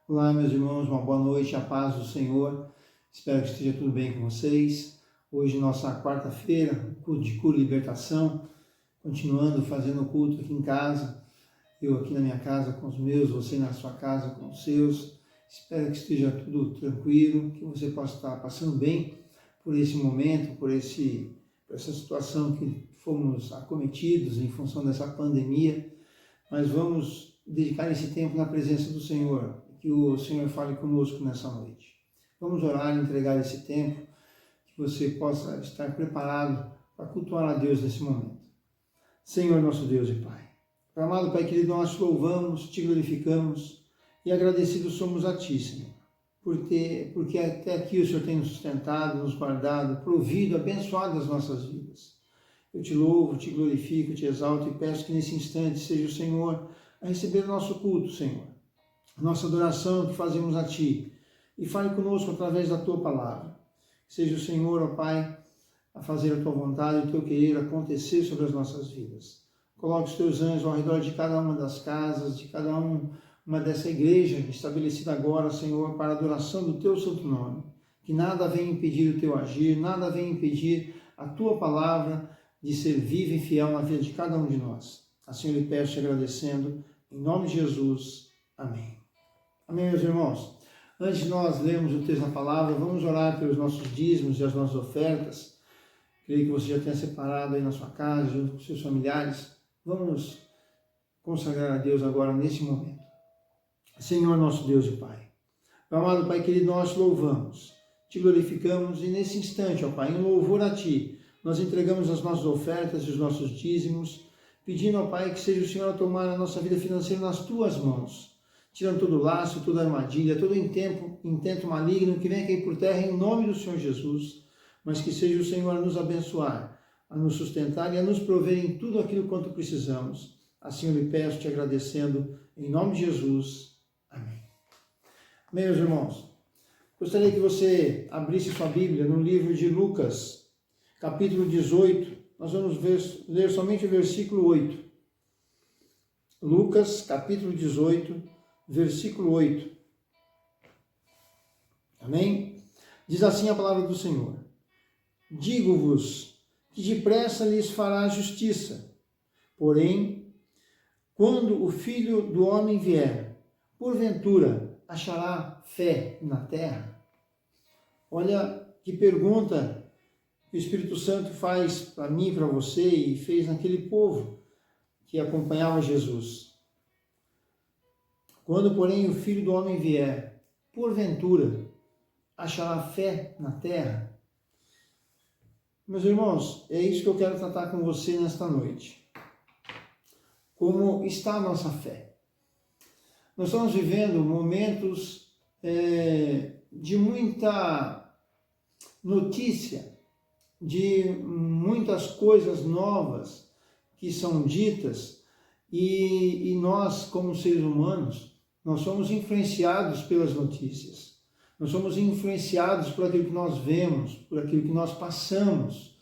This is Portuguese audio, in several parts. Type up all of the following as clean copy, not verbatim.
Olá, meus irmãos, uma boa noite, a paz do Senhor. Espero que esteja tudo bem com vocês. Hoje, nossa quarta-feira, culto de cura e libertação, continuando fazendo o culto aqui em casa. Eu aqui na minha casa com os meus, você na sua casa com os seus. Espero que esteja tudo tranquilo, que você possa estar passando bem por esse momento, por essa situação que fomos acometidos em função dessa pandemia. Mas vamos dedicar esse tempo na presença do Senhor, que o Senhor fale conosco nessa noite. Vamos orar e entregar esse tempo, que você possa estar preparado para cultuar a Deus nesse momento. Senhor, nosso Deus e Pai, amado Pai querido, nós te louvamos, te glorificamos e agradecidos somos a Ti, Senhor, porque até aqui o Senhor tem nos sustentado, nos guardado, provido, abençoado as nossas vidas. Eu te louvo, te glorifico, te exalto e peço que nesse instante seja o Senhor a receber o nosso culto, Senhor. Nossa adoração que fazemos a Ti. E fale conosco através da Tua palavra. Seja o Senhor, ó Pai, a fazer a Tua vontade e o Teu querer acontecer sobre as nossas vidas. Coloque os Teus anjos ao redor de cada uma das casas, de cada uma dessa igreja estabelecida agora, Senhor, para a adoração do Teu santo nome. Que nada venha impedir o Teu agir, nada venha impedir a Tua palavra de ser viva e fiel na vida de cada um de nós. Assim eu lhe peço te agradecendo, em nome de Jesus. Amém. Amém, meus irmãos. Antes de nós lermos o texto da palavra, vamos orar pelos nossos dízimos e as nossas ofertas. Creio que você já tenha separado aí na sua casa, junto com seus familiares. Vamos consagrar a Deus agora, nesse momento. Senhor, nosso Deus e Pai. Meu amado Pai querido, nós te louvamos, te glorificamos e nesse instante, ó Pai, em louvor a Ti, nós entregamos as nossas ofertas e os nossos dízimos, pedindo, ó Pai, que seja o Senhor a tomar a nossa vida financeira nas Tuas mãos, tirando todo o laço, toda armadilha, todo intento maligno que venha cair por terra em nome do Senhor Jesus, mas que seja o Senhor a nos abençoar, a nos sustentar e a nos prover em tudo aquilo quanto precisamos. Assim eu lhe peço, te agradecendo, em nome de Jesus. Amém. Meus irmãos, gostaria que você abrisse sua Bíblia no livro de Lucas, capítulo 18, nós vamos ler somente o versículo 8. Lucas, capítulo 18, versículo 8. Amém? Diz assim a palavra do Senhor: digo-vos que depressa lhes fará justiça, porém, quando o Filho do Homem vier, porventura achará fé na terra? Olha que pergunta que o Espírito Santo faz para mim, para você, e fez naquele povo que acompanhava Jesus. Quando, porém, o Filho do Homem vier, porventura, achará fé na terra? Meus irmãos, é isso que eu quero tratar com você nesta noite. Como está a nossa fé? Nós estamos vivendo momentos de muita notícia, de muitas coisas novas que são ditas, e nós, como seres humanos, nós somos influenciados pelas notícias, nós somos influenciados por aquilo que nós vemos, por aquilo que nós passamos,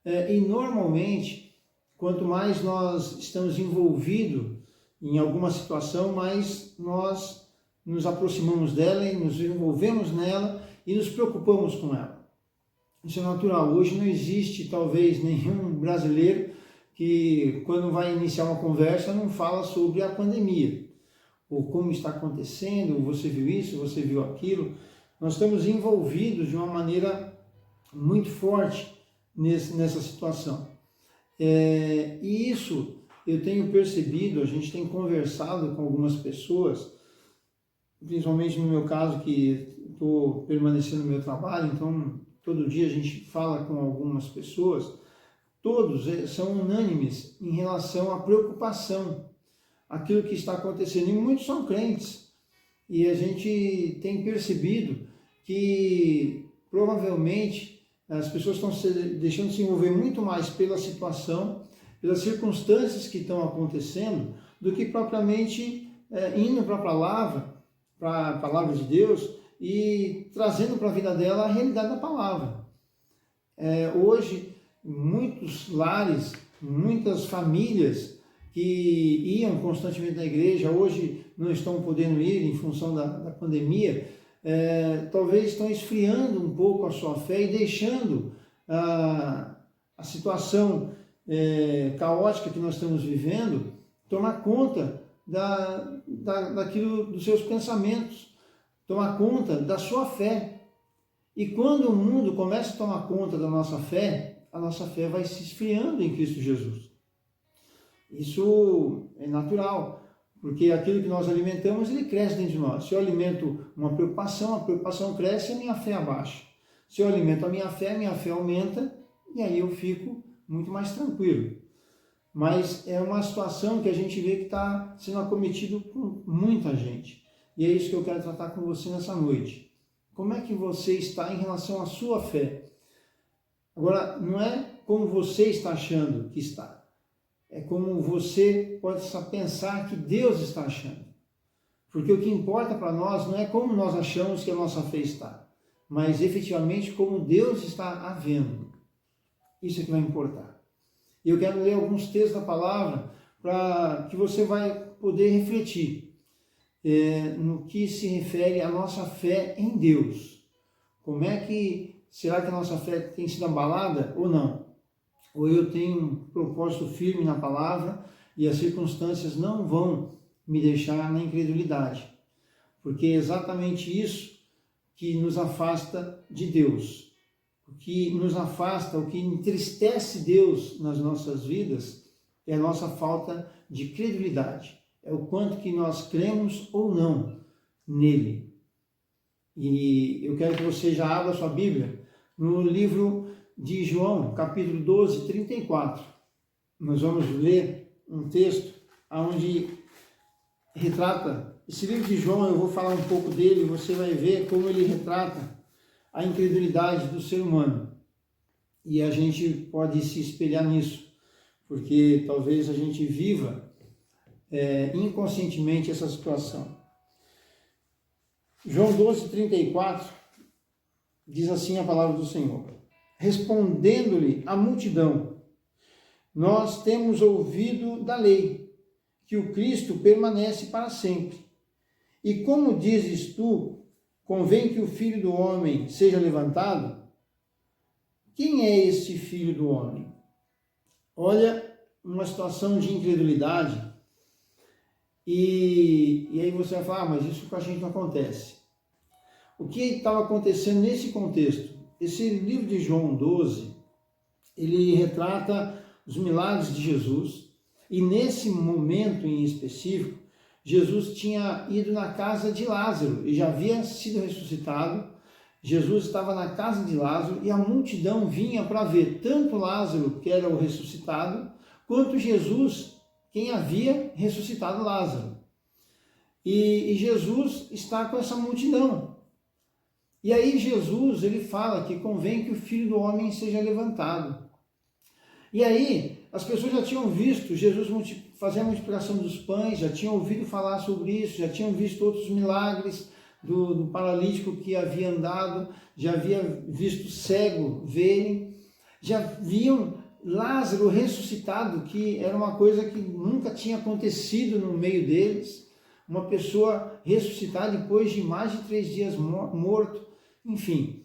e normalmente, quanto mais nós estamos envolvidos em alguma situação, mais nós nos aproximamos dela e nos envolvemos nela e nos preocupamos com ela. Isso é natural. Hoje não existe, talvez, nenhum brasileiro que, quando vai iniciar uma conversa, não fala sobre a pandemia, ou como está acontecendo, você viu isso, você viu aquilo. Nós estamos envolvidos de uma maneira muito forte nessa situação. E isso eu tenho percebido, a gente tem conversado com algumas pessoas, principalmente no meu caso, que estou permanecendo no meu trabalho, então todo dia a gente fala com algumas pessoas, todos são unânimes em relação à preocupação, aquilo que está acontecendo, e muitos são crentes, e a gente tem percebido que provavelmente as pessoas estão deixando se envolver muito mais pela situação, pelas circunstâncias que estão acontecendo, do que propriamente indo para a palavra de Deus e trazendo para a vida dela a realidade da palavra. Hoje, muitos lares, muitas famílias que iam constantemente na igreja, hoje não estão podendo ir em função da pandemia, talvez estão esfriando um pouco a sua fé e deixando a situação caótica que nós estamos vivendo tomar conta daquilo, dos seus pensamentos, tomar conta da sua fé. E quando o mundo começa a tomar conta da nossa fé, a nossa fé vai se esfriando em Cristo Jesus. Isso é natural, porque aquilo que nós alimentamos, ele cresce dentro de nós. Se eu alimento uma preocupação, a preocupação cresce e a minha fé abaixa. Se eu alimento a minha fé aumenta e aí eu fico muito mais tranquilo. Mas é uma situação que a gente vê que está sendo acometido por muita gente. E é isso que eu quero tratar com você nessa noite. Como é que você está em relação à sua fé? Agora, não é como você está achando que está. É como você pode pensar que Deus está achando. Porque o que importa para nós não é como nós achamos que a nossa fé está, mas efetivamente como Deus está a vendo. Isso é que vai importar. E eu quero ler alguns textos da palavra para que você vai poder refletir no que se refere à nossa fé em Deus. Como é que, será que a nossa fé tem sido abalada ou não? Ou eu tenho um propósito firme na palavra e as circunstâncias não vão me deixar na incredulidade. Porque é exatamente isso que nos afasta de Deus. O que nos afasta, o que entristece Deus nas nossas vidas é a nossa falta de credulidade. É o quanto que nós cremos ou não nele. E eu quero que você já abra sua Bíblia no livro de João, capítulo 12, 34. Nós vamos ler um texto onde retrata, esse livro de João, eu vou falar um pouco dele, você vai ver como ele retrata a incredulidade do ser humano. E a gente pode se espelhar nisso, porque talvez a gente viva inconscientemente essa situação. João 12, 34, diz assim a palavra do Senhor. Respondendo-lhe a multidão, nós temos ouvido da lei, que o Cristo permanece para sempre. E como dizes tu, convém que o Filho do Homem seja levantado? Quem é este Filho do Homem? Olha, uma situação de incredulidade. E aí você vai falar, mas isso com a gente não acontece. O que estava acontecendo nesse contexto? Esse livro de João 12, ele retrata os milagres de Jesus, e nesse momento em específico, Jesus tinha ido na casa de Lázaro, e já havia sido ressuscitado. Jesus estava na casa de Lázaro, e a multidão vinha para ver tanto Lázaro, que era o ressuscitado, quanto Jesus, quem havia ressuscitado Lázaro. E Jesus está com essa multidão. E aí Jesus, ele fala que convém que o Filho do Homem seja levantado. E aí as pessoas já tinham visto Jesus fazer a multiplicação dos pães, já tinham ouvido falar sobre isso, já tinham visto outros milagres do paralítico que havia andado, já havia visto cego verem, já viam Lázaro ressuscitado, que era uma coisa que nunca tinha acontecido no meio deles, uma pessoa ressuscitada depois de mais de 3 dias morto. Enfim,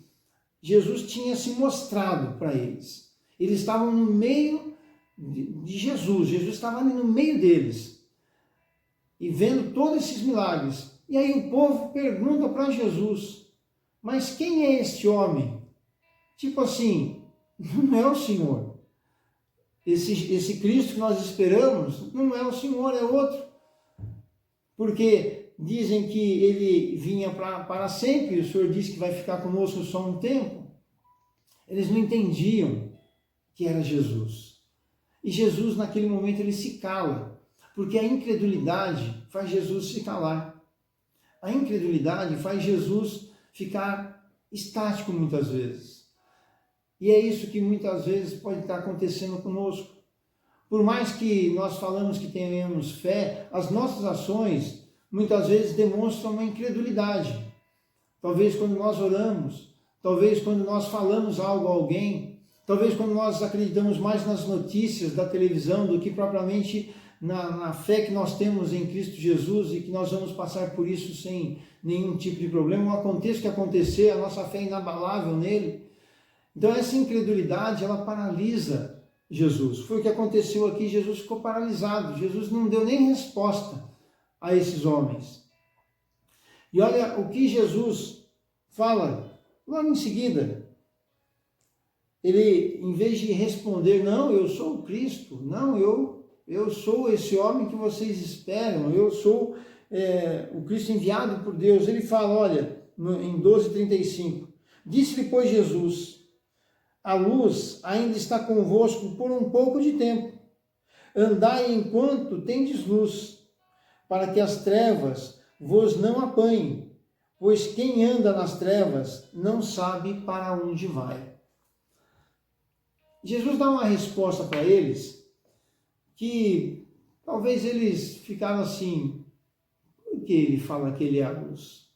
Jesus tinha se mostrado para eles. Eles estavam no meio de Jesus, Jesus estava ali no meio deles, e vendo todos esses milagres. E aí o povo pergunta para Jesus, mas quem é este homem? Tipo assim, não é o Senhor. Esse Cristo que nós esperamos não é o Senhor, é outro. Porque dizem que ele vinha para sempre, o Senhor disse que vai ficar conosco só um tempo. Eles não entendiam que era Jesus. E Jesus, naquele momento, ele se cala, porque a incredulidade faz Jesus se calar. A incredulidade faz Jesus ficar estático muitas vezes. E é isso que muitas vezes pode estar acontecendo conosco. Por mais que nós falamos que tenhamos fé, as nossas ações muitas vezes demonstram uma incredulidade. Talvez quando nós oramos, talvez quando nós falamos algo a alguém, talvez quando nós acreditamos mais nas notícias da televisão do que propriamente na fé que nós temos em Cristo Jesus e que nós vamos passar por isso sem nenhum tipo de problema. Aconteça o que acontecer, a nossa fé é inabalável nele. Então essa incredulidade, ela paralisa Jesus. Foi o que aconteceu aqui, Jesus ficou paralisado. Jesus não deu nem resposta a esses homens. E olha o que Jesus fala logo em seguida. Ele, em vez de responder, não, eu sou o Cristo, não, eu sou esse homem que vocês esperam, eu sou o Cristo enviado por Deus. Ele fala, olha, em 12:35, disse-lhe, pois, Jesus, a luz ainda está convosco por um pouco de tempo. Andai enquanto tendes luz, para que as trevas vos não apanhem, pois quem anda nas trevas não sabe para onde vai. Jesus dá uma resposta para eles que talvez eles ficaram assim, por que ele fala que ele é a luz?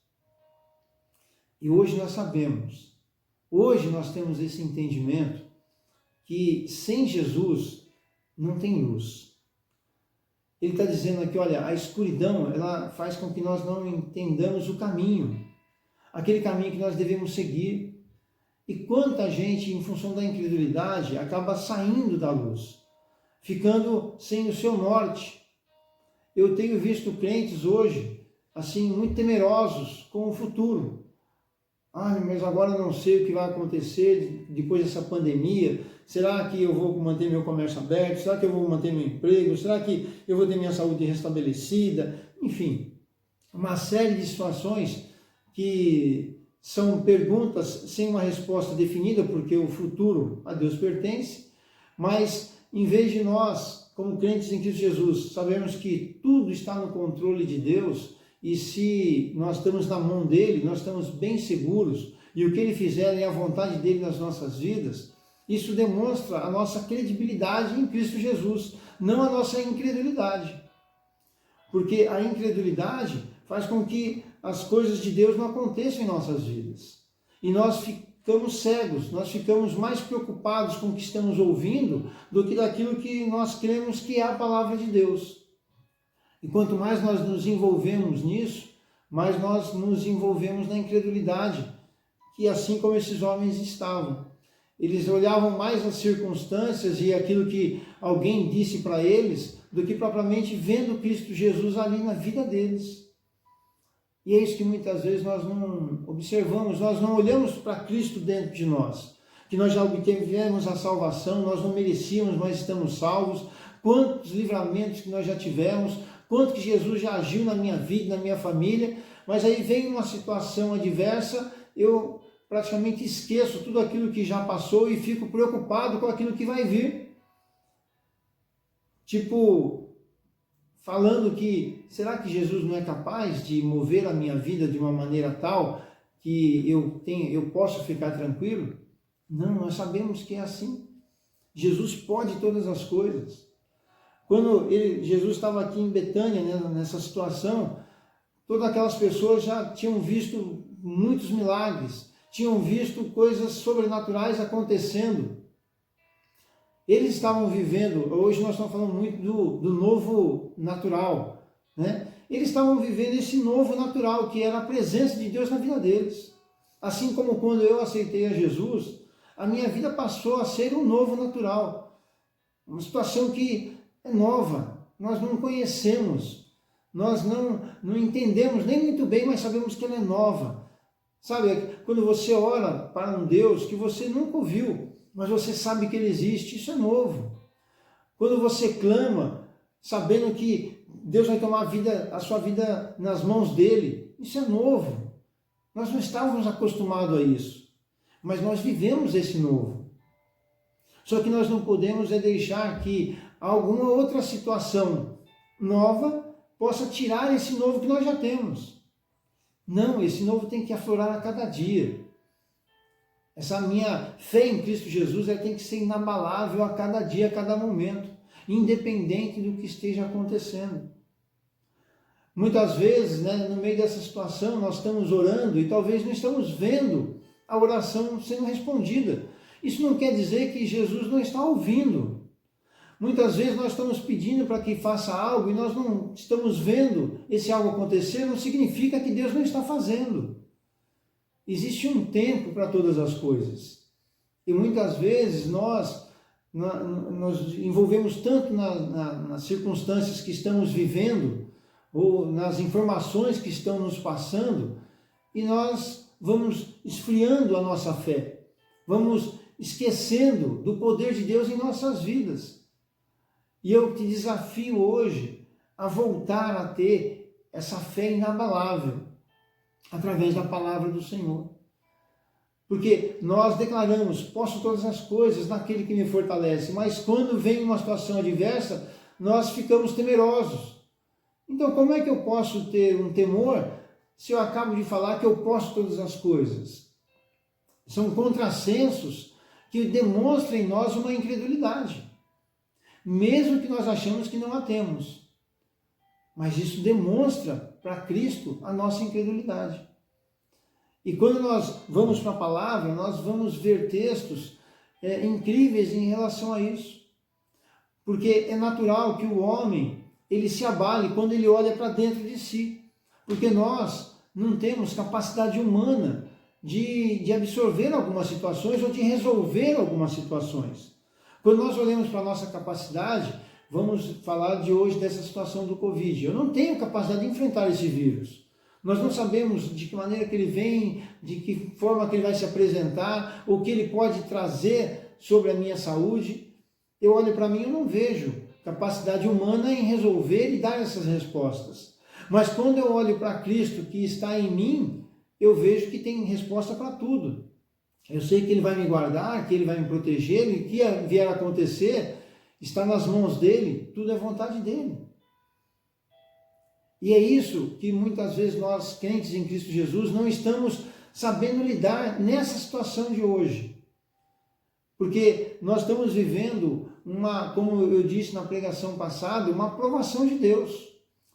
E hoje nós sabemos, hoje nós temos esse entendimento que sem Jesus não tem luz. Ele está dizendo aqui, olha, a escuridão, ela faz com que nós não entendamos o caminho, aquele caminho que nós devemos seguir. E quanta gente, em função da incredulidade, acaba saindo da luz, ficando sem o seu norte. Eu tenho visto crentes hoje, assim, muito temerosos com o futuro. Mas agora eu não sei o que vai acontecer depois dessa pandemia. Será que eu vou manter meu comércio aberto? Será que eu vou manter meu emprego? Será que eu vou ter minha saúde restabelecida? Enfim, uma série de situações que são perguntas sem uma resposta definida, porque o futuro a Deus pertence, mas em vez de nós, como crentes em Cristo Jesus, sabermos que tudo está no controle de Deus, e se nós estamos na mão dele, nós estamos bem seguros, e o que ele fizer é a vontade dele nas nossas vidas, isso demonstra a nossa credibilidade em Cristo Jesus, não a nossa incredulidade. Porque a incredulidade faz com que as coisas de Deus não aconteçam em nossas vidas. E nós ficamos cegos, nós ficamos mais preocupados com o que estamos ouvindo do que daquilo que nós cremos que é a palavra de Deus. E quanto mais nós nos envolvemos nisso, mais nós nos envolvemos na incredulidade, que assim como esses homens estavam. Eles olhavam mais as circunstâncias e aquilo que alguém disse para eles, do que propriamente vendo Cristo Jesus ali na vida deles. E é isso que muitas vezes nós não observamos, nós não olhamos para Cristo dentro de nós, que nós já obtivemos a salvação, nós não merecíamos, mas estamos salvos. Quantos livramentos que nós já tivemos, quanto que Jesus já agiu na minha vida, na minha família, mas aí vem uma situação adversa, eu praticamente esqueço tudo aquilo que já passou e fico preocupado com aquilo que vai vir. Tipo, falando que, será que Jesus não é capaz de mover a minha vida de uma maneira tal que eu posso ficar tranquilo? Não, nós sabemos que é assim. Jesus pode todas as coisas. Quando Jesus estava aqui em Betânia, né, nessa situação, todas aquelas pessoas já tinham visto muitos milagres, tinham visto coisas sobrenaturais acontecendo. Eles estavam vivendo, hoje nós estamos falando muito do novo natural, né? Eles estavam vivendo esse novo natural, que era a presença de Deus na vida deles. Assim como quando eu aceitei a Jesus, a minha vida passou a ser um novo natural. Uma situação que é nova, nós não conhecemos, nós não entendemos nem muito bem, mas sabemos que ela é nova. Sabe, quando você ora para um Deus que você nunca ouviu, mas você sabe que ele existe, isso é novo. Quando você clama, sabendo que Deus vai tomar a sua vida nas mãos dele, isso é novo. Nós não estávamos acostumados a isso, mas nós vivemos esse novo. Só que nós não podemos deixar que alguma outra situação nova possa tirar esse novo que nós já temos. Não, esse novo tem que aflorar a cada dia. Essa minha fé em Cristo Jesus ela tem que ser inabalável a cada dia, a cada momento, independente do que esteja acontecendo. Muitas vezes, né, no meio dessa situação, nós estamos orando e talvez não estamos vendo a oração sendo respondida. Isso não quer dizer que Jesus não está ouvindo, Muitas vezes nós estamos pedindo para que faça algo e nós não estamos vendo esse algo acontecer, não significa que Deus não está fazendo. Existe um tempo para todas as coisas. E muitas vezes nós envolvemos tanto nas circunstâncias que estamos vivendo, ou nas informações que estão nos passando, e nós vamos esfriando a nossa fé, vamos esquecendo do poder de Deus em nossas vidas. E eu te desafio hoje a voltar a ter essa fé inabalável, através da palavra do Senhor. Porque nós declaramos, posso todas as coisas naquele que me fortalece, mas quando vem uma situação adversa, nós ficamos temerosos. Então, como é que eu posso ter um temor se eu acabo de falar que eu posso todas as coisas? São contrassensos que demonstram em nós uma incredulidade, mesmo que nós achamos que não a temos. Mas isso demonstra para Cristo a nossa incredulidade. E quando nós vamos para a palavra, nós vamos ver textos incríveis em relação a isso. Porque é natural que o homem, ele se abale quando ele olha para dentro de si. Porque nós não temos capacidade humana de absorver algumas situações ou de resolver algumas situações. Quando nós olhamos para a nossa capacidade, vamos falar de hoje dessa situação do Covid. Eu não tenho capacidade de enfrentar esse vírus. Nós não sabemos de que maneira que ele vem, de que forma que ele vai se apresentar, o que ele pode trazer sobre a minha saúde. Eu olho para mim e não vejo capacidade humana em resolver e dar essas respostas. Mas quando eu olho para Cristo que está em mim, eu vejo que tem resposta para tudo. Eu sei que Ele vai me guardar, que Ele vai me proteger, e o que vier a acontecer está nas mãos dEle, tudo é vontade dEle. E é isso que muitas vezes nós, crentes em Cristo Jesus, não estamos sabendo lidar nessa situação de hoje. Porque nós estamos vivendo como eu disse na pregação passada, uma provação de Deus.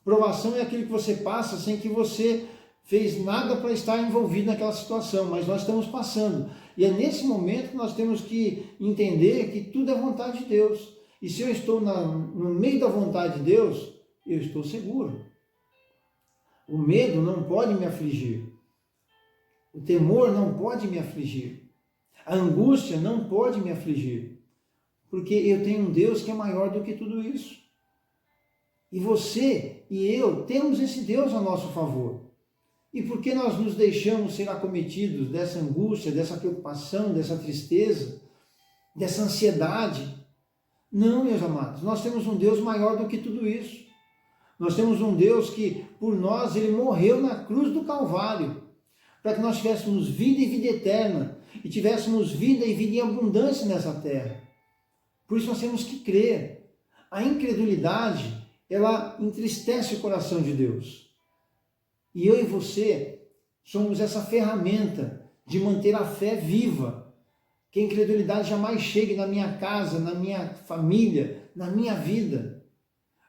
Provação é aquilo que você passa sem que você fez nada para estar envolvido naquela situação, mas nós estamos passando. E é nesse momento que nós temos que entender que tudo é vontade de Deus. E se eu estou no meio da vontade de Deus, eu estou seguro. O medo não pode me afligir. O temor não pode me afligir. A angústia não pode me afligir. Porque eu tenho um Deus que é maior do que tudo isso. E você e eu temos esse Deus a nosso favor. E por que nós nos deixamos ser acometidos dessa angústia, dessa preocupação, dessa tristeza, dessa ansiedade? Não, meus amados, nós temos um Deus maior do que tudo isso. Nós temos um Deus que, por nós, Ele morreu na cruz do Calvário, para que nós tivéssemos vida e vida eterna, e tivéssemos vida e vida em abundância nessa terra. Por isso nós temos que crer. A incredulidade, ela entristece o coração de Deus. E eu e você somos essa ferramenta de manter a fé viva. Que a incredulidade jamais chegue na minha casa, na minha família, na minha vida.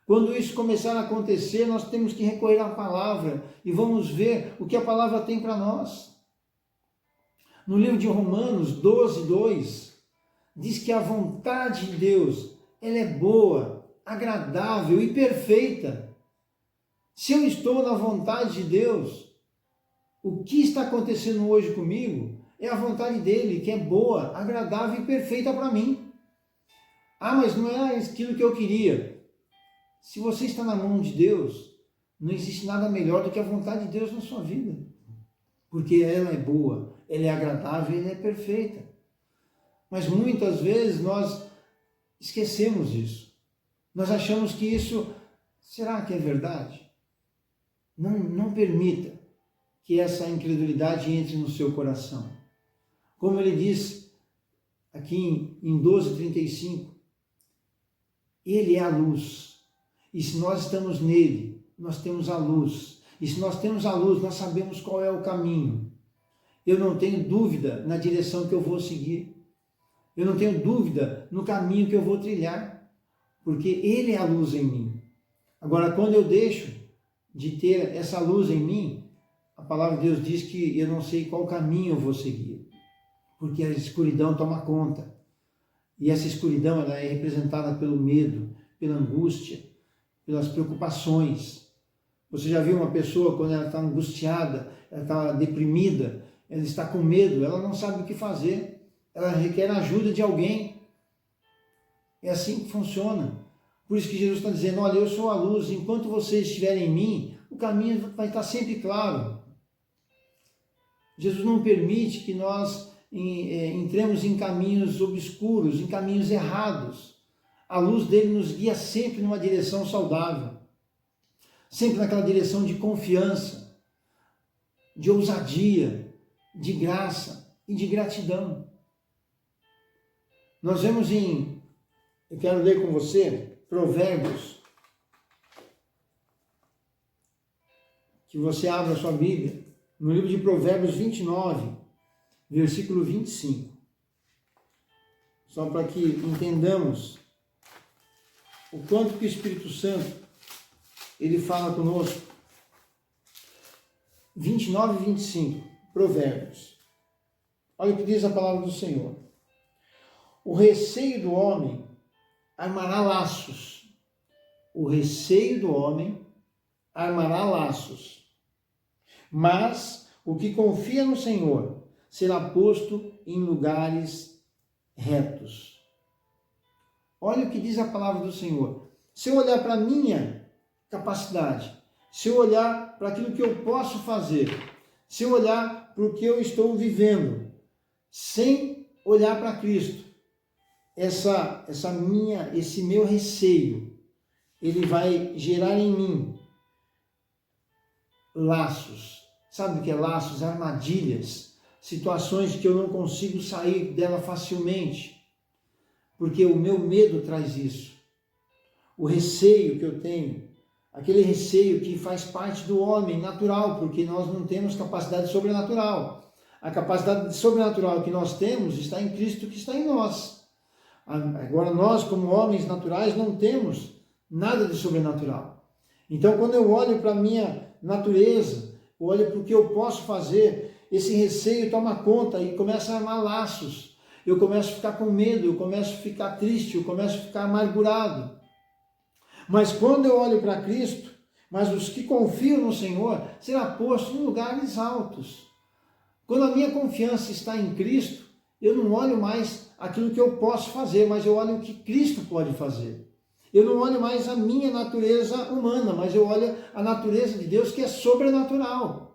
Quando isso começar a acontecer, nós temos que recorrer à palavra e vamos ver o que a palavra tem para nós. No livro de Romanos 12, 2, diz que a vontade de Deus, ela é boa, agradável e perfeita. Se eu estou na vontade de Deus, o que está acontecendo hoje comigo é a vontade dele, que é boa, agradável e perfeita para mim. Ah, mas não é aquilo que eu queria. Se você está na mão de Deus, não existe nada melhor do que a vontade de Deus na sua vida. Porque ela é boa, ela é agradável e ela é perfeita. Mas muitas vezes nós esquecemos disso. Nós achamos que isso, será que é verdade? Não permita que essa incredulidade entre no seu coração. Como ele diz aqui em 12:35, Ele é a luz. E se nós estamos nele, nós temos a luz. E se nós temos a luz, nós sabemos qual é o caminho. Eu não tenho dúvida na direção que eu vou seguir. Eu não tenho dúvida no caminho que eu vou trilhar. Porque Ele é a luz em mim. Agora, quando eu deixo de ter essa luz em mim, a palavra de Deus diz que eu não sei qual caminho eu vou seguir. Porque a escuridão toma conta. E essa escuridão ela é representada pelo medo, pela angústia, pelas preocupações. Você já viu uma pessoa quando ela está angustiada, ela está deprimida, ela está com medo, ela não sabe o que fazer, ela requer a ajuda de alguém. É assim que funciona. Por isso que Jesus está dizendo, olha, eu sou a luz, enquanto vocês estiverem em mim, o caminho vai estar sempre claro. Jesus não permite que nós entremos em caminhos obscuros, em caminhos errados. A luz dele nos guia sempre numa direção saudável, sempre naquela direção de confiança, de ousadia, de graça e de gratidão. Nós vemos eu quero ler com você, Provérbios, que você abra a sua Bíblia, no livro de Provérbios 29, versículo 25. Só para que entendamos o quanto que o Espírito Santo, ele fala conosco. 29 e 25, Provérbios. Olha o que diz a palavra do Senhor. O receio do homem armará laços. O receio do homem armará laços. Mas o que confia no Senhor será posto em lugares retos. Olha o que diz a palavra do Senhor. Se eu olhar para a minha capacidade, se eu olhar para aquilo que eu posso fazer, se eu olhar para o que eu estou vivendo, sem olhar para Cristo, esse meu receio, ele vai gerar em mim laços. Sabe o que é laços? Armadilhas, situações que eu não consigo sair dela facilmente, porque o meu medo traz isso. O receio que eu tenho, aquele receio que faz parte do homem natural, porque nós não temos capacidade sobrenatural. A capacidade sobrenatural que nós temos está em Cristo que está em nós. Agora nós, como homens naturais, não temos nada de sobrenatural. Então, quando eu olho para a minha natureza, eu olho para o que eu posso fazer, esse receio toma conta e começa a armar laços. Eu começo a ficar com medo, eu começo a ficar triste, eu começo a ficar amargurado. Mas quando eu olho para Cristo, mas os que confiam no Senhor, será posto em lugares altos. Quando a minha confiança está em Cristo, eu não olho mais aquilo que eu posso fazer, mas eu olho o que Cristo pode fazer. Eu não olho mais a minha natureza humana, mas eu olho a natureza de Deus que é sobrenatural.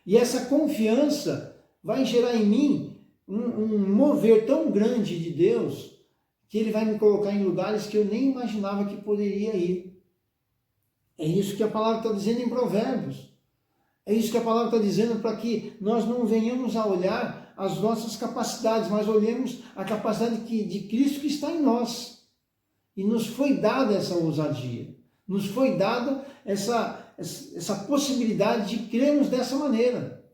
E essa confiança vai gerar em mim um mover tão grande de Deus, que Ele vai me colocar em lugares que eu nem imaginava que poderia ir. É isso que a palavra está dizendo em Provérbios. É isso que a palavra está dizendo, para que nós não venhamos a olhar as nossas capacidades, mas olhemos a capacidade de Cristo que está em nós. E nos foi dada essa ousadia, nos foi dada essa possibilidade de crermos dessa maneira.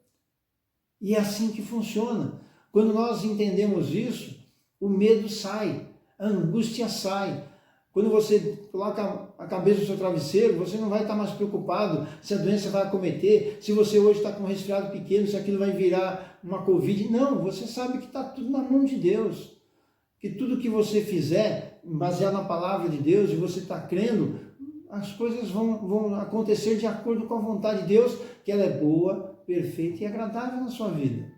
E é assim que funciona. Quando nós entendemos isso, o medo sai, a angústia sai. Quando você coloca a cabeça no seu travesseiro, você não vai estar mais preocupado se a doença vai acometer, se você hoje está com um resfriado pequeno, se aquilo vai virar uma Covid. Não, você sabe que está tudo na mão de Deus. Que tudo que você fizer, baseado na palavra de Deus, e você está crendo, as coisas vão acontecer de acordo com a vontade de Deus, que ela é boa, perfeita e agradável na sua vida.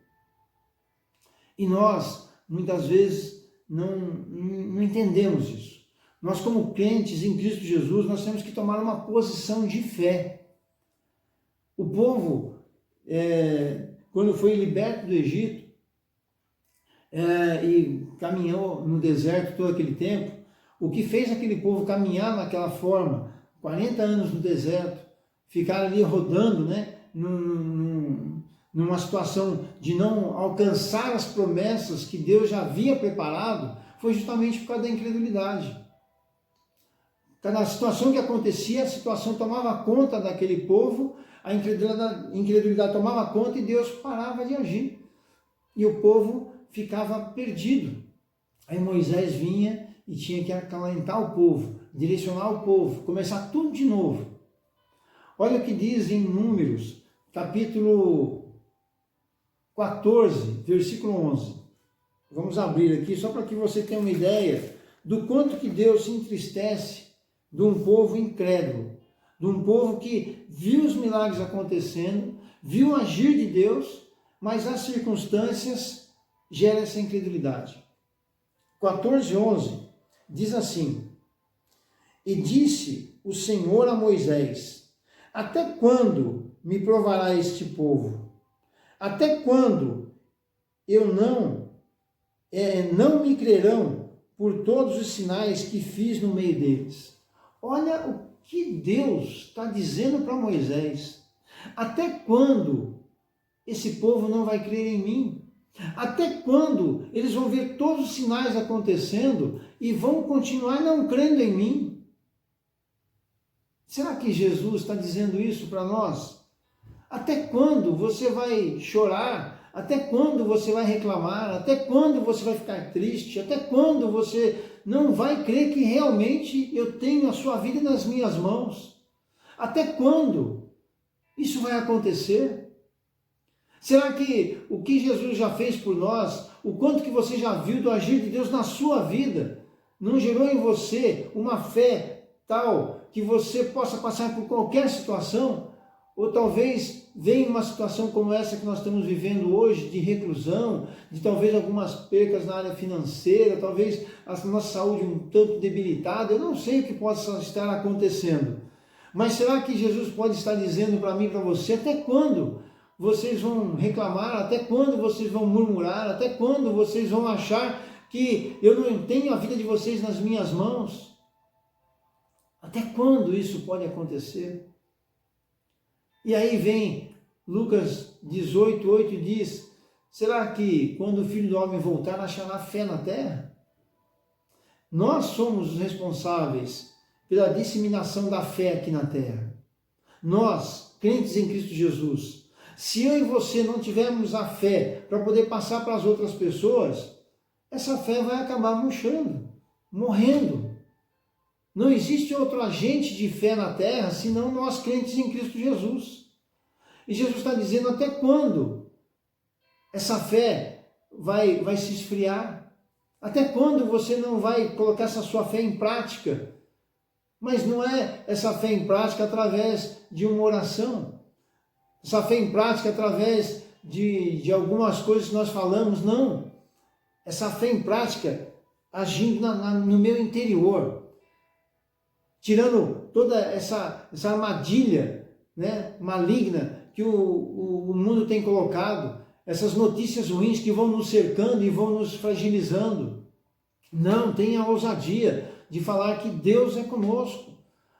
E nós, muitas vezes, não entendemos isso. Nós, como crentes em Cristo Jesus, nós temos que tomar uma posição de fé. O povo, quando foi liberto do Egito, e caminhou no deserto todo aquele tempo, o que fez aquele povo caminhar naquela forma, 40 anos no deserto, ficar ali rodando, né, numa situação de não alcançar as promessas que Deus já havia preparado, foi justamente por causa da incredulidade. Cada situação que acontecia, a situação tomava conta daquele povo, a incredulidade tomava conta e Deus parava de agir. E o povo ficava perdido. Aí Moisés vinha e tinha que acalentar o povo, direcionar o povo, começar tudo de novo. Olha o que diz em Números, capítulo 14, versículo 11. Vamos abrir aqui só para que você tenha uma ideia do quanto que Deus se entristece de um povo incrédulo, de um povo que viu os milagres acontecendo, viu o agir de Deus, mas as circunstâncias geram essa incredulidade. 14:11 diz assim: E disse o Senhor a Moisés: Até quando me provará este povo? Até quando eu não me crerão por todos os sinais que fiz no meio deles? Olha o que Deus está dizendo para Moisés. Até quando esse povo não vai crer em mim? Até quando eles vão ver todos os sinais acontecendo e vão continuar não crendo em mim? Será que Jesus está dizendo isso para nós? Até quando você vai chorar? Até quando você vai reclamar? Até quando você vai ficar triste? Até quando você não vai crer que realmente eu tenho a sua vida nas minhas mãos? Até quando isso vai acontecer? Será que o que Jesus já fez por nós, o quanto que você já viu do agir de Deus na sua vida, não gerou em você uma fé tal que você possa passar por qualquer situação? Ou talvez venha uma situação como essa que nós estamos vivendo hoje, de reclusão, de talvez algumas percas na área financeira, talvez a nossa saúde um tanto debilitada, eu não sei o que possa estar acontecendo. Mas será que Jesus pode estar dizendo para mim e para você, até quando vocês vão reclamar, até quando vocês vão murmurar, até quando vocês vão achar que eu não tenho a vida de vocês nas minhas mãos? Até quando isso pode acontecer? E aí vem Lucas 18:8 e diz: será que quando o Filho do Homem voltar achará fé na terra? Nós somos os responsáveis pela disseminação da fé aqui na terra. Nós, crentes em Cristo Jesus, se eu e você não tivermos a fé para poder passar para as outras pessoas, essa fé vai acabar murchando, morrendo. Não existe outro agente de fé na terra senão nós crentes em Cristo Jesus. E Jesus está dizendo até quando essa fé vai se esfriar? Até quando você não vai colocar essa sua fé em prática? Mas não é essa fé em prática através de uma oração, essa fé em prática através de algumas coisas que nós falamos, não. Essa fé em prática agindo no meu interior, tirando toda essa armadilha, né, maligna que o mundo tem colocado, essas notícias ruins que vão nos cercando e vão nos fragilizando. Não, tenha a ousadia de falar que Deus é conosco,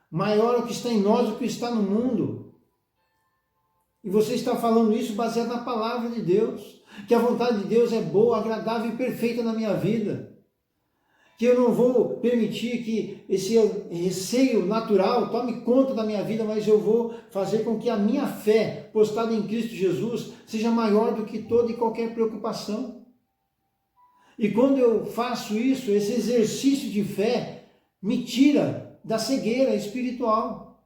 maior o que está em nós do que está no mundo. E você está falando isso baseado na palavra de Deus, que a vontade de Deus é boa, agradável e perfeita na minha vida. Que eu não vou permitir que esse receio natural tome conta da minha vida, mas eu vou fazer com que a minha fé postada em Cristo Jesus seja maior do que toda e qualquer preocupação. E quando eu faço isso, esse exercício de fé me tira da cegueira espiritual.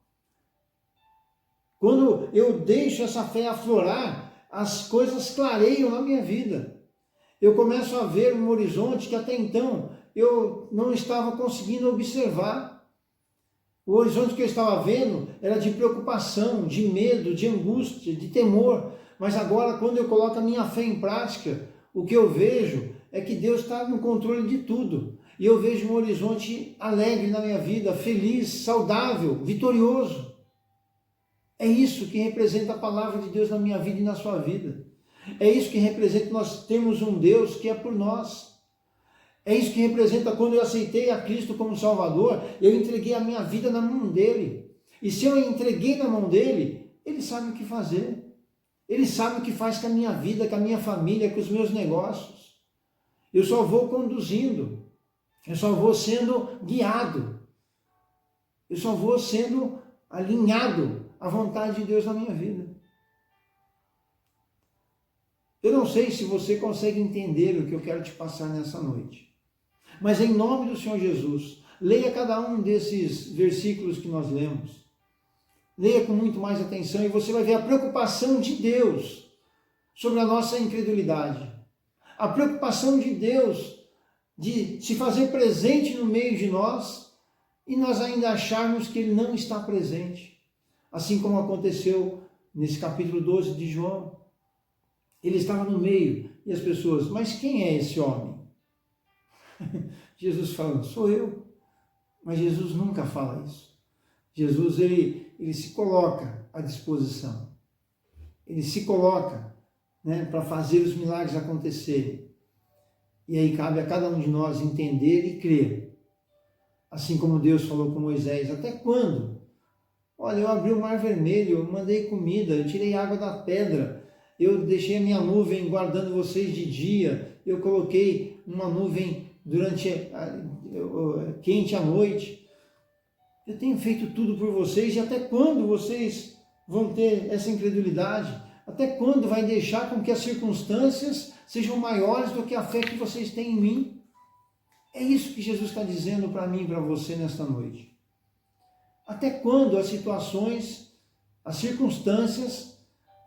Quando eu deixo essa fé aflorar, as coisas clareiam na minha vida. Eu começo a ver um horizonte que até então eu não estava conseguindo observar. O horizonte que eu estava vendo era de preocupação, de medo, de angústia, de temor. Mas agora, quando eu coloco a minha fé em prática, o que eu vejo é que Deus está no controle de tudo. E eu vejo um horizonte alegre na minha vida, feliz, saudável, vitorioso. É isso que representa a palavra de Deus na minha vida e na sua vida. É isso que representa que nós temos um Deus que é por nós. É isso que representa quando eu aceitei a Cristo como Salvador, eu entreguei a minha vida na mão dele. E se eu entreguei na mão dele, ele sabe o que fazer. Ele sabe o que faz com a minha vida, com a minha família, com os meus negócios. Eu só vou conduzindo. Eu só vou sendo guiado. Eu só vou sendo alinhado à vontade de Deus na minha vida. Eu não sei se você consegue entender o que eu quero te passar nessa noite. Mas em nome do Senhor Jesus, leia cada um desses versículos que nós lemos. Leia com muito mais atenção e você vai ver a preocupação de Deus sobre a nossa incredulidade. a preocupação de Deus de se fazer presente no meio de nós e nós ainda acharmos que Ele não está presente. Assim como aconteceu nesse capítulo 12 de João. Ele estava no meio e as pessoas, mas quem é esse homem? Jesus falando, sou eu. Mas Jesus nunca fala isso. Jesus, ele se coloca à disposição. Ele se coloca, né, para fazer os milagres acontecerem. E aí cabe a cada um de nós entender e crer. Assim como Deus falou com Moisés, até quando? Olha, eu abri o mar vermelho, eu mandei comida, eu tirei água da pedra, eu deixei a minha nuvem guardando vocês de dia, eu coloquei uma nuvem quente à noite. Eu tenho feito tudo por vocês, e até quando vocês vão ter essa incredulidade? Até quando vai deixar com que as circunstâncias sejam maiores do que a fé que vocês têm em mim? É isso que Jesus está dizendo para mim e para você nesta noite. Até quando as situações, as circunstâncias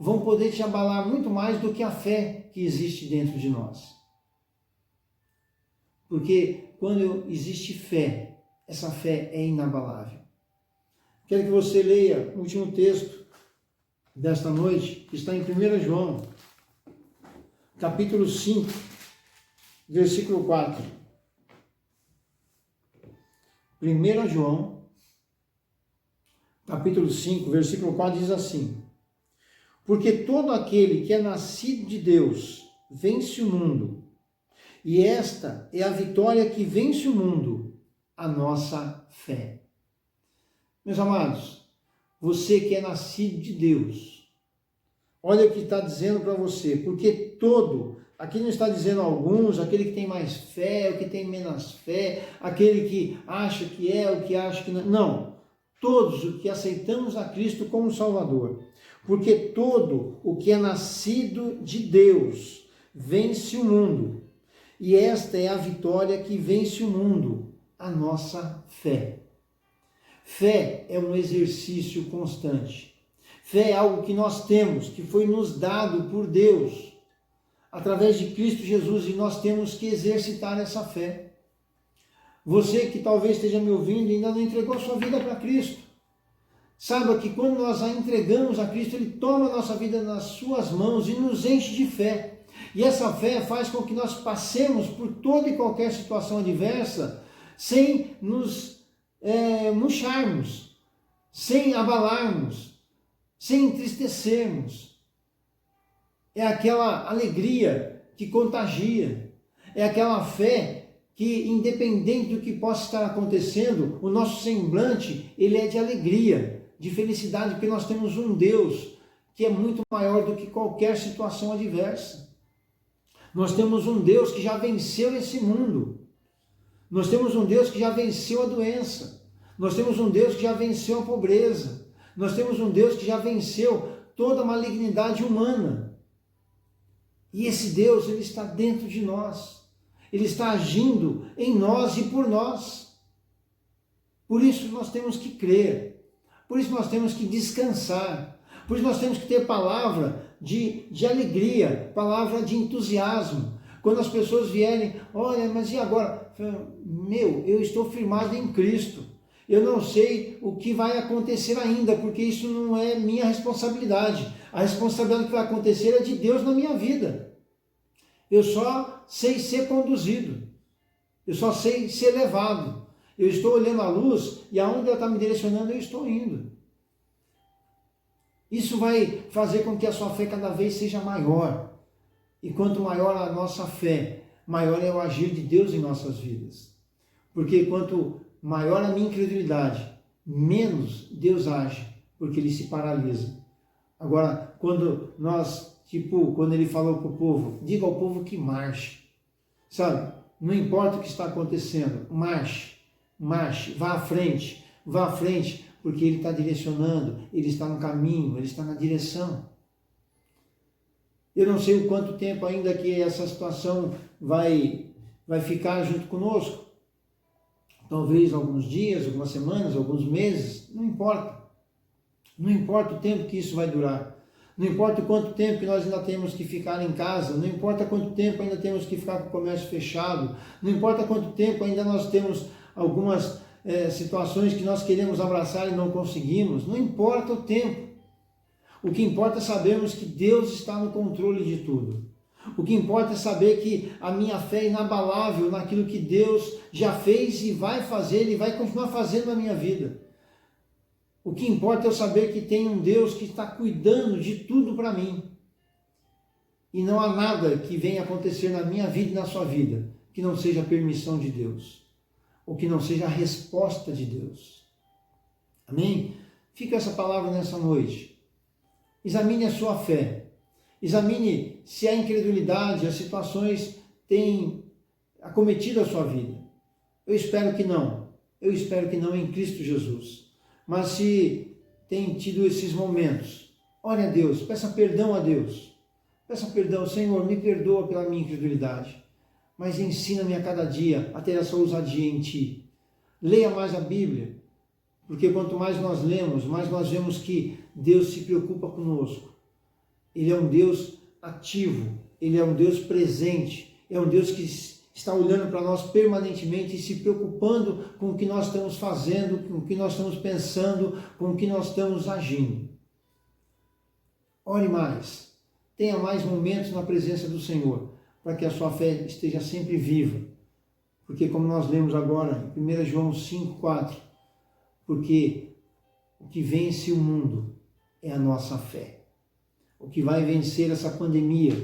vão poder te abalar muito mais do que a fé que existe dentro de nós? Porque quando existe fé, essa fé é inabalável. Quero que você leia o último texto desta noite, que está em 1 João, capítulo 5, versículo 4. 1 João, capítulo 5, versículo 4 diz assim: porque todo aquele que é nascido de Deus vence o mundo, e esta é a vitória que vence o mundo, a nossa fé. Meus amados, você que é nascido de Deus, olha o que está dizendo para você, porque aqui não está dizendo alguns, aquele que tem mais fé, o que tem menos fé, aquele que acha que é, o que acha que não. Não, todos os que aceitamos a Cristo como Salvador, porque todo o que é nascido de Deus vence o mundo, e esta é a vitória que vence o mundo, a nossa fé. Fé é um exercício constante. Fé é algo que nós temos, que foi nos dado por Deus, através de Cristo Jesus, e nós temos que exercitar essa fé. Você que talvez esteja me ouvindo e ainda não entregou a sua vida para Cristo, saiba que quando nós a entregamos a Cristo, Ele toma a nossa vida nas suas mãos e nos enche de fé. E essa fé faz com que nós passemos por toda e qualquer situação adversa sem nos murcharmos, sem abalarmos, sem entristecermos. É aquela alegria que contagia, é aquela fé que, independente do que possa estar acontecendo, o nosso semblante, ele é de alegria, de felicidade, porque nós temos um Deus que é muito maior do que qualquer situação adversa. Nós temos um Deus que já venceu esse mundo. Nós temos um Deus que já venceu a doença. Nós temos um Deus que já venceu a pobreza. Nós temos um Deus que já venceu toda a malignidade humana. E esse Deus, ele está dentro de nós. Ele está agindo em nós e por nós. Por isso nós temos que crer. Por isso nós temos que descansar. Por isso nós temos que ter palavra de alegria, palavra de entusiasmo. Quando as pessoas vierem, olha, mas e agora? Eu estou firmado em Cristo. Eu não sei o que vai acontecer ainda, porque isso não é minha responsabilidade. A responsabilidade que vai acontecer é de Deus na minha vida. Eu só sei ser conduzido. Eu só sei ser levado. Eu estou olhando a luz e aonde ela está me direcionando, eu estou indo. Isso vai fazer com que a sua fé cada vez seja maior. E quanto maior a nossa fé, maior é o agir de Deus em nossas vidas. Porque quanto maior a minha incredulidade, menos Deus age, porque Ele se paralisa. Agora, quando Ele falou para o povo, diga ao povo que marche. Sabe? Não importa o que está acontecendo, marche, vá à frente, porque Ele está direcionando, Ele está no caminho, Ele está na direção. Eu não sei o quanto tempo ainda que essa situação vai ficar junto conosco. Talvez alguns dias, algumas semanas, alguns meses, não importa. Não importa o tempo que isso vai durar. Não importa quanto tempo que nós ainda temos que ficar em casa, não importa quanto tempo ainda temos que ficar com o comércio fechado, não importa quanto tempo ainda nós temos algumas situações que nós queremos abraçar e não conseguimos, não importa o tempo. O que importa é sabermos que Deus está no controle de tudo. O que importa é saber que a minha fé é inabalável naquilo que Deus já fez e vai fazer e vai continuar fazendo na minha vida. O que importa é eu saber que tem um Deus que está cuidando de tudo para mim. E não há nada que venha acontecer na minha vida e na sua vida que não seja a permissão de Deus, ou que não seja a resposta de Deus. Amém? Fica essa palavra nessa noite. Examine a sua fé. Examine se a incredulidade, as situações têm acometido a sua vida. Eu espero que não. Eu espero que não em Cristo Jesus. Mas se tem tido esses momentos, ore a Deus, peça perdão a Deus. Peça perdão, Senhor, me perdoa pela minha incredulidade, mas ensina-me a cada dia a ter essa ousadia em Ti. Leia mais a Bíblia, porque quanto mais nós lemos, mais nós vemos que Deus se preocupa conosco. Ele é um Deus ativo, Ele é um Deus presente, é um Deus que está olhando para nós permanentemente e se preocupando com o que nós estamos fazendo, com o que nós estamos pensando, com o que nós estamos agindo. Ore mais, tenha mais momentos na presença do Senhor, para que a sua fé esteja sempre viva. Porque como nós lemos agora em 1 João 5,4, porque o que vence o mundo é a nossa fé. O que vai vencer essa pandemia,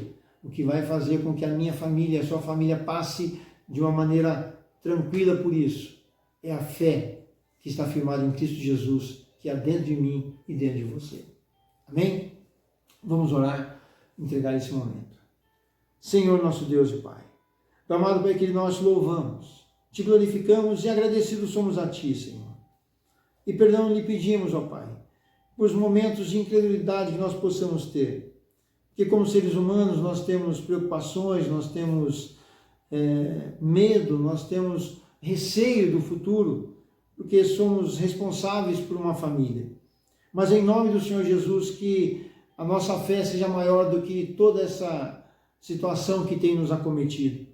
o que vai fazer com que a minha família, a sua família passe de uma maneira tranquila por isso, é a fé que está firmada em Cristo Jesus, que há dentro de mim e dentro de você. Amém? Vamos orar, entregar esse momento. Senhor nosso Deus e Pai, amado Pai, que nós te louvamos, te glorificamos e agradecidos somos a Ti, Senhor. E perdão lhe pedimos, ó Pai, por os momentos de incredulidade que nós possamos ter. Porque como seres humanos nós temos preocupações, nós temos medo, nós temos receio do futuro, porque somos responsáveis por uma família. Mas em nome do Senhor Jesus, que a nossa fé seja maior do que toda essa situação que tem nos acometido.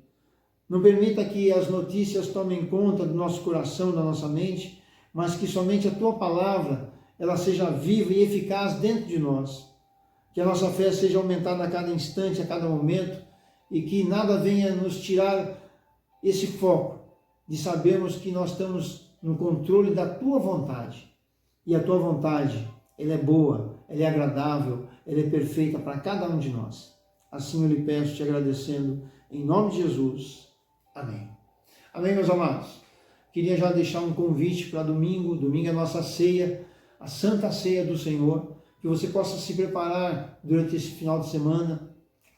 Não permita que as notícias tomem conta do nosso coração, da nossa mente, mas que somente a Tua palavra ela seja viva e eficaz dentro de nós. Que a nossa fé seja aumentada a cada instante, a cada momento, e que nada venha nos tirar esse foco de sabermos que nós estamos no controle da Tua vontade. E a Tua vontade, ela é boa, ela é agradável, ela é perfeita para cada um de nós. Assim eu lhe peço, te agradecendo, em nome de Jesus. Amém. Amém, meus amados. Queria já deixar um convite para domingo. Domingo é a nossa ceia, a Santa Ceia do Senhor. Que você possa se preparar durante esse final de semana,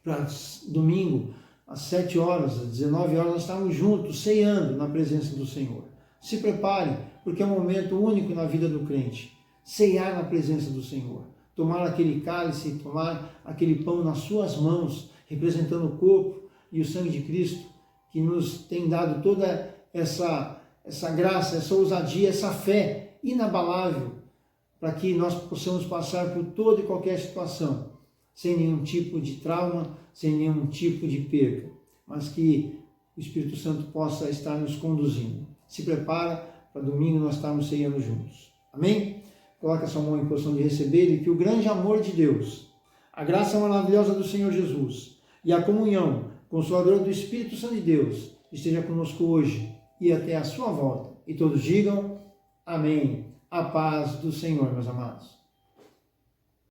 para domingo, às 7 horas, às 19 horas, nós estamos juntos, ceando na presença do Senhor. Se prepare, porque é um momento único na vida do crente, ceiar na presença do Senhor, tomar aquele cálice, tomar aquele pão nas suas mãos, representando o corpo e o sangue de Cristo, que nos tem dado toda essa graça, essa ousadia, essa fé inabalável, para que nós possamos passar por toda e qualquer situação, sem nenhum tipo de trauma, sem nenhum tipo de perca, mas que o Espírito Santo possa estar nos conduzindo. Se prepara para domingo nós estarmos ceiando juntos. Amém? Coloque a sua mão em posição de receber e que o grande amor de Deus, a graça maravilhosa do Senhor Jesus e a comunhão consoladora do Espírito Santo de Deus esteja conosco hoje e até a sua volta. E todos digam amém. A paz do Senhor, meus amados.